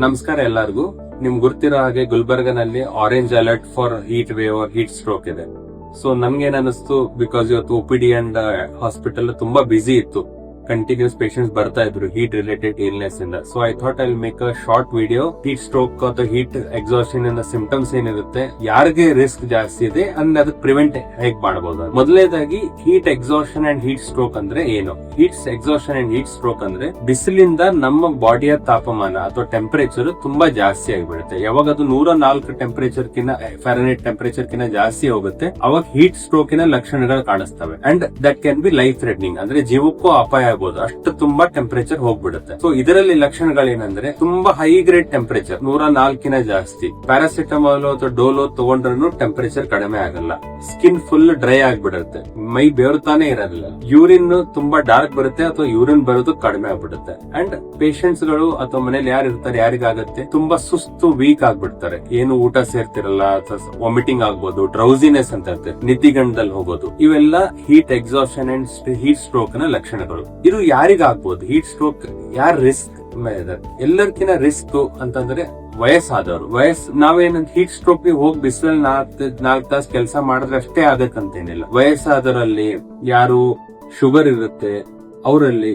ನಮಸ್ಕಾರ ಎಲ್ಲರಿಗೂ. ನಿಮ್ಗೆ ಗೊತ್ತಿರೋ ಹಾಗೆ ಗುಲ್ಬರ್ಗನಲ್ಲಿ orange alert for heat wave heat stroke ಇದೆ. ಸೊ ನಮ್ಗೇನ್ ಅನಿಸ್ತು, ಬಿಕಾಸ್ ಇವತ್ತು OPD ಅಂಡ್ ಹಾಸ್ಪಿಟಲ್ ತುಂಬಾ ಬಿಸಿ ಇತ್ತು, ಕಂಟಿನ್ಯೂಸ್ ಪೇಷಂಟ್ಸ್ ಬರ್ತಾ ಇದ್ರು ಹೀಟ್ ರಿಲೇಟೆಡ್ ಇಲ್ನೆಸ್ ಇಂದ. So I thought I make a short video, heat stroke ಅಥವಾ ಹೀಟ್ ಎಕ್ಸಾಷನ್ ಇಂದ ಸಿಂಪ್ಟಮ್ಸ್ ಏನಿರುತ್ತೆ, ಯಾರಿಗೆ ರಿಸ್ಕ್ ಜಾಸ್ತಿ ಇದೆ ಅಂಡ್ ಅದಕ್ಕೆ ಪ್ರಿವೆಂಟ್ ಹೇಗ್ ಮಾಡಬಹುದು. ಮೊದಲನೇದಾಗಿ heat exhaustion and heat stroke ಅಂದ್ರೆ ಏನು? Heat exhaustion and heat stroke ಅಂದ್ರೆ ಬಿಸಿಲಿಂದ ನಮ್ಮ ಬಾಡಿಯ ತಾಪಮಾನ ಅಥವಾ ಟೆಂಪರೇಚರ್ ತುಂಬಾ ಜಾಸ್ತಿ ಆಗಿಬಿಡುತ್ತೆ. ಯಾವಾಗ ಅದು 104 ಟೆಂಪರೇಚರ್ ಕಿನ್ನ ಫ್ಯಾರನೈಟ್ ಟೆಂಪರೇಚರ್ ಕಿನ್ನ ಜಾಸ್ತಿ ಹೋಗುತ್ತೆ, ಅವಾಗ ಹೀಟ್ ಸ್ಟ್ರೋಕಿನ ಲಕ್ಷಣಗಳು ಕಾಣಿಸ್ತವೆ. And that can be life threatening, ಅಂದ್ರೆ ಜೀವಕ್ಕೂ ಅಪಾಯ ಆಗ್ಬೋದು, ಅಷ್ಟು ತುಂಬಾ ಟೆಂಪರೇಚರ್ ಹೋಗ್ಬಿಡುತ್ತೆ. ಸೊ ಇದರಲ್ಲಿ ಲಕ್ಷಣಗಳೇನಂದ್ರೆ ತುಂಬಾ ಹೈ ಗ್ರೇಡ್ ಟೆಂಪರೇಚರ್ 104 ಜಾಸ್ತಿ. ಪ್ಯಾರಾಸಿಟಮಾಲ್ ಅಥವಾ ಡೋಲೋ ತಗೊಂಡ್ರೂ ಟೆಂಪರೇಚರ್ ಕಡಿಮೆ ಆಗಲ್ಲ. ಸ್ಕಿನ್ ಫುಲ್ ಡ್ರೈ ಆಗ್ಬಿಡುತ್ತೆ, ಮೈ ಬೆವರ್ತಾನೆ ಇರೋದಿಲ್ಲ. ಯೂರಿನ್ ತುಂಬಾ ಡಾರ್ಕ್ ಬರುತ್ತೆ ಅಥವಾ ಯೂರಿನ್ ಬರೋದು ಕಡಿಮೆ ಆಗ್ಬಿಡುತ್ತೆ. ಅಂಡ್ ಪೇಷಂಟ್ಸ್ ಗಳು ಅಥವಾ ಮನೇಲಿ ಯಾರು ಇರ್ತಾರೆ ಯಾರಿಗಾಗತ್ತೆ, ತುಂಬಾ ಸುಸ್ತು, ವೀಕ್ ಆಗ್ಬಿಡ್ತಾರೆ. ಏನು ಊಟ ಸೇರ್ತಿರಲ್ಲ, ವಾಮಿಟಿಂಗ್ ಆಗ್ಬೋದು, ಡ್ರೌಸಿನೆಸ್ ಅಂತ ಇರುತ್ತೆ, ನಿದ್ದಿಗಂಡದಲ್ಲಿ ಹೋಗೋದು. ಇವೆಲ್ಲ heat exhaustion and heat stroke ನ ಲಕ್ಷಣಗಳು. ಇದು ಯಾರಿಗಾಗ್ಬೋದು ಹೀಟ್ ಸ್ಟ್ರೋಕ್? ಯಾರು ರಿಸ್ಕ್ ಇದೆ? ಎಲ್ಲರಿಗಿನ ರಿಸ್ಕ್ ಅಂತಂದ್ರೆ ವಯಸ್ಸಾದವರು. ನಾವೇನಂತ ಹೀಟ್ ಸ್ಟ್ರೋಕ್ ಹೋಗಿ ಬಿಸಿಲಲ್ಲಿ 4 ತಾಸು ಕೆಲಸ ಮಾಡಿದ್ರೆ ಅಷ್ಟೇ ಆಗತ್ತಂತೇನಿಲ್ಲ. ವಯಸ್ಸಾದವರಲ್ಲಿ, ಯಾರು ಶುಗರ್ ಇರುತ್ತೆ ಅವರಲ್ಲಿ,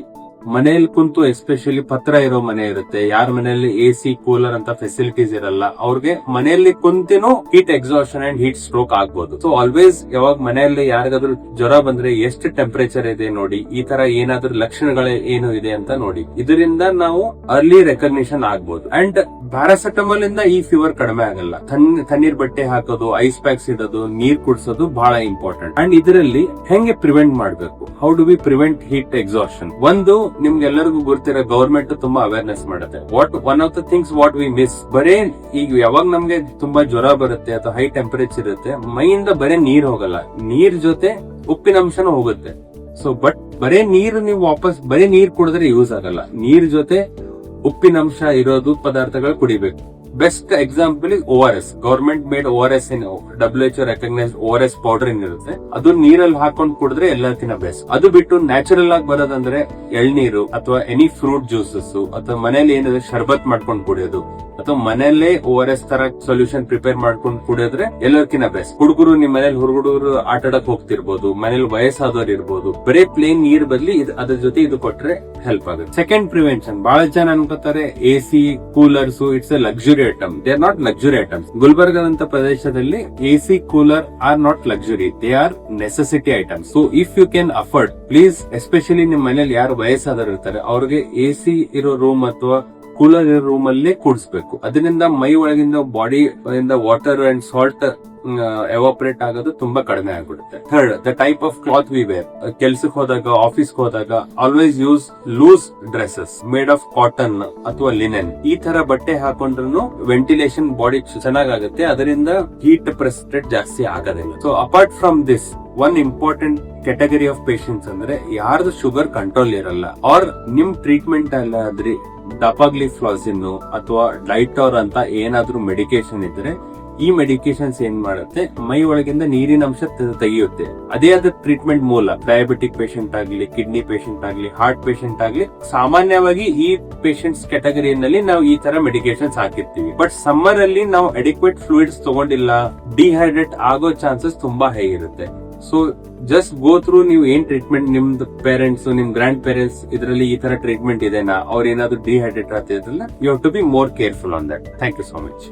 ಮನೆಯಲ್ಲಿ ಕುಂತು ಎಸ್ಪೆಷಲಿ ಪತ್ರ ಇರೋ ಮನೆ ಇರುತ್ತೆ, ಯಾರ ಮನೆಯಲ್ಲಿ AC ಕೂಲರ್ ಅಂತ ಫೆಸಿಲಿಟೀಸ್ ಇರಲ್ಲ, ಅವ್ರಿಗೆ ಮನೆಯಲ್ಲಿ ಕುಂತಿನೂ heat exhaustion and heat stroke ಆಗ್ಬೋದು. ಸೊ ಆಲ್ವೇಸ್ ಯಾವಾಗ ಮನೆಯಲ್ಲಿ ಯಾರಿಗಾದ್ರೂ ಜ್ವರ ಬಂದ್ರೆ ಎಷ್ಟು ಟೆಂಪರೇಚರ್ ಇದೆ ನೋಡಿ, ಈ ತರ ಏನಾದ್ರೂ ಲಕ್ಷಣಗಳು ಏನು ಇದೆ ಅಂತ ನೋಡಿ. ಇದರಿಂದ ನಾವು ಅರ್ಲಿ ರೆಕಗ್ನಿಷನ್ ಆಗ್ಬೋದು. ಅಂಡ್ ಪ್ಯಾರಾಸಿಟಮಾಲ್ ಇಂದ ಈ ಫೀವರ್ ಕಡಿಮೆ ಆಗಲ್ಲ. ತಣ್ಣೀರ್ ಬಟ್ಟೆ ಹಾಕೋದು, ಐಸ್ ಪ್ಯಾಕ್ಸ್ ಇಡೋದು, ನೀರ್ ಕುಡಿಸೋದು ಬಹಳ ಇಂಪಾರ್ಟೆಂಟ್. ಅಂಡ್ ಇದರಲ್ಲಿ ಹೆಂಗೆ ಪ್ರಿವೆಂಟ್ ಮಾಡಬೇಕು? How do we prevent heat exhaustion? ಒಂದು, ನಿಮ್ಗೆಲ್ಲರಿಗೂ ಗೊತ್ತಿರೋ ಗವರ್ಮೆಂಟ್ ತುಂಬಾ ಅವೇರ್ನೆಸ್ ಮಾಡುತ್ತೆ. One of the things what we miss, ಬರೇ ಈಗ ಯಾವಾಗ ನಮ್ಗೆ ತುಂಬಾ ಜ್ವರ ಬರುತ್ತೆ ಅಥವಾ ಹೈ ಟೆಂಪರೇಚರ್ ಇರುತ್ತೆ, ಮೈಯಿಂದ ಬರೇ ನೀರ್ ಹೋಗಲ್ಲ, ನೀರ್ ಜೊತೆ ಉಪ್ಪಿನಂಶನೂ ಹೋಗುತ್ತೆ. ಸೊ ಬಟ್ ಬರೇ ನೀರು ನೀವು ವಾಪಸ್ ಬರೇ ನೀರ್ ಕುಡಿದ್ರೆ ಯೂಸ್ ಆಗಲ್ಲ, ನೀರ್ ಜೊತೆ ಉಪ್ಪಿನಂಶ ಇರೋದು ಪದಾರ್ಥಗಳು ಕುಡಿಬೇಕು. Best example ORS. Government made ORS in WHO recognised ORS powder ಏನಿರುತ್ತೆ, ಅದು ನೀರಲ್ಲಿ ಹಾಕೊಂಡು ಕುಡಿದ್ರೆ ಎಲ್ಲಕ್ಕಿಂತ ಬೆಸ್ಟ್. ಅದು ಬಿಟ್ಟು ನ್ಯಾಚುರಲ್ ಆಗಿ ಬರೋದಂದ್ರೆ ಎಳ್ನೀರು ಅಥವಾ ಎನಿ ಫ್ರೂಟ್ ಜ್ಯೂಸಸ್, ಅಥವಾ ಮನೇಲಿ ಏನಿದೆ ಶರ್ಬತ್ ಮಾಡ್ಕೊಂಡು ಕುಡಿಯೋದು, ಅಥವಾ ಮನೆಯಲ್ಲೇ ORS ತರ ಸೊಲ್ಯೂಷನ್ ಪ್ರಿಪೇರ್ ಮಾಡ್ಕೊಂಡು ಕುಡಿಯೋದ್ರೆ ಎಲ್ಲಕ್ಕಿಂತ ಬೆಸ್ಟ್. ಹುಡುಗರು, ನಿಮ್ ಮನೇಲಿ ಹುಡುಗರು ಆಟ ಆಡಕ್ ಹೋಗ್ತಿರ್ಬೋದು, ಮನೇಲಿ ವಯಸ್ಸಾದವ್ರು ಇರ್ಬೋದು, ಬರೇ ಪ್ಲೇನ್ ನೀರ್ ಬದಲಿ ಅದ್ರ ಜೊತೆ ಇದು ಕೊಟ್ರೆ ಹೆಲ್ಪ್ ಆಗುತ್ತೆ. ಸೆಕೆಂಡ್ ಪ್ರಿವೆನ್ಷನ್, ಬಹಳ ಜನ ಅನ್ಕೋತಾರೆ AC coolers it's a luxury item. They are not luxury items. ಗುಲ್ಬರ್ಗದಂತ ಪ್ರದೇಶದಲ್ಲಿ AC cooler are not luxury, they are necessity items. So if you can afford, please, especially ನಿಮ್ ಮನೇಲಿ ಯಾರು ವಯಸ್ಸಾದವರು ಇರ್ತಾರೆ ಅವ್ರಿಗೆ AC ಇರೋ ರೂಮ್ ಅಥವಾ ಕೂಲರ್ ಇರೋ ರೂಮ್ ಅಲ್ಲೇ ಕೂಡಿಸ್ಬೇಕು. ಅದರಿಂದ ಮೈ ಒಳಗಿಂದ body water and salt evaporate ಆಗೋದು ತುಂಬಾ ಕಡಿಮೆ ಆಗ್ಬಿಡುತ್ತೆ. Third, the type of cloth we wear. ಕೆಲ್ಸಕ್ಕೆ ಹೋದಾಗ, ಆಫೀಸ್ಗೆ ಹೋದಾಗ always use loose dresses made of cotton ಅಥವಾ ಲಿನೆನ್. ಈ ತರ ಬಟ್ಟೆ ಹಾಕೊಂಡ್ರು ವೆಂಟಿಲೇಷನ್ ಬಾಡಿ ಚೆನ್ನಾಗುತ್ತೆ, ಅದರಿಂದ ಹೀಟ್ ಪ್ರೆಸಿಪಿಟೇಟ್ ಜಾಸ್ತಿ ಆಗೋದಿಲ್ಲ. So apart from this, one important category of patients ಅಂದ್ರೆ ಯಾರ್ದು ಶುಗರ್ ಕಂಟ್ರೋಲ್ ಇರಲ್ಲ, ಆರ್ ನಿಮ್ ಟ್ರೀಟ್ಮೆಂಟ್ ಅಲ್ಲಾದ್ರೆ ಡಪಾಗ್ಲಿಫ್ಲಾಸಿನ್ ಅಥವಾ ಡೈಟೋರ್ ಅಂತ ಏನಾದ್ರೂ ಮೆಡಿಕೇಶನ್ ಇದ್ರೆ, ಈ ಮೆಡಿಕೇಶನ್ಸ್ ಏನ್ ಮಾಡುತ್ತೆ, ಮೈ ಒಳಗಿಂದ ನೀರಿನ ಅಂಶ ತೆಗೆಯುತ್ತೆ. ಅದೇ ಆದ ಟ್ರೀಟ್ಮೆಂಟ್ ಮೂಲ. ಡಯಾಬಿಟಿಕ್ ಪೇಷಂಟ್ ಆಗ್ಲಿ, ಕಿಡ್ನಿ ಪೇಷಂಟ್ ಆಗ್ಲಿ, ಹಾರ್ಟ್ ಪೇಷಂಟ್ ಆಗ್ಲಿ, ಸಾಮಾನ್ಯವಾಗಿ ಈ ಪೇಷಂಟ್ಸ್ ಕ್ಯಾಟಗರಿಯಲ್ಲಿ ನಾವು ಈ ತರ ಮೆಡಿಕೇಶನ್ಸ್ ಹಾಕಿರ್ತೀವಿ. ಬಟ್ ಸಮ್ಮರ್ ಅಲ್ಲಿ ನಾವು ಅಡಿಕ್ವೇಟ್ ಫ್ಲೂಯಿಡ್ಸ್ ತಗೊಂಡಿಲ್ಲ, ಡಿಹೈಡ್ರೇಟ್ ಆಗೋ ಚಾನ್ಸಸ್ ತುಂಬಾ ಹೈ ಇರುತ್ತೆ. ಸೊ ಜಸ್ಟ್ ಗೋ ಥ್ರೂ, ನೀವು ಏನ್ ಟ್ರೀಟ್ಮೆಂಟ್, ನಿಮ್ದು ಪೇರೆಂಟ್ಸ್, ನಿಮ್ ಗ್ರ್ಯಾಂಡ್ ಪೇರೆಂಟ್ಸ್ ಇದರಲ್ಲಿ ಈ ತರ ಟ್ರೀಟ್ಮೆಂಟ್ ಇದೆನಾ, ಅವ್ರ ಏನಾದ್ರು ಡಿಹೈಡ್ರೇಟ್ ಆಗ್ತಿದ್ರಲ್ಲ, you have to be more careful on that. Thank you so much.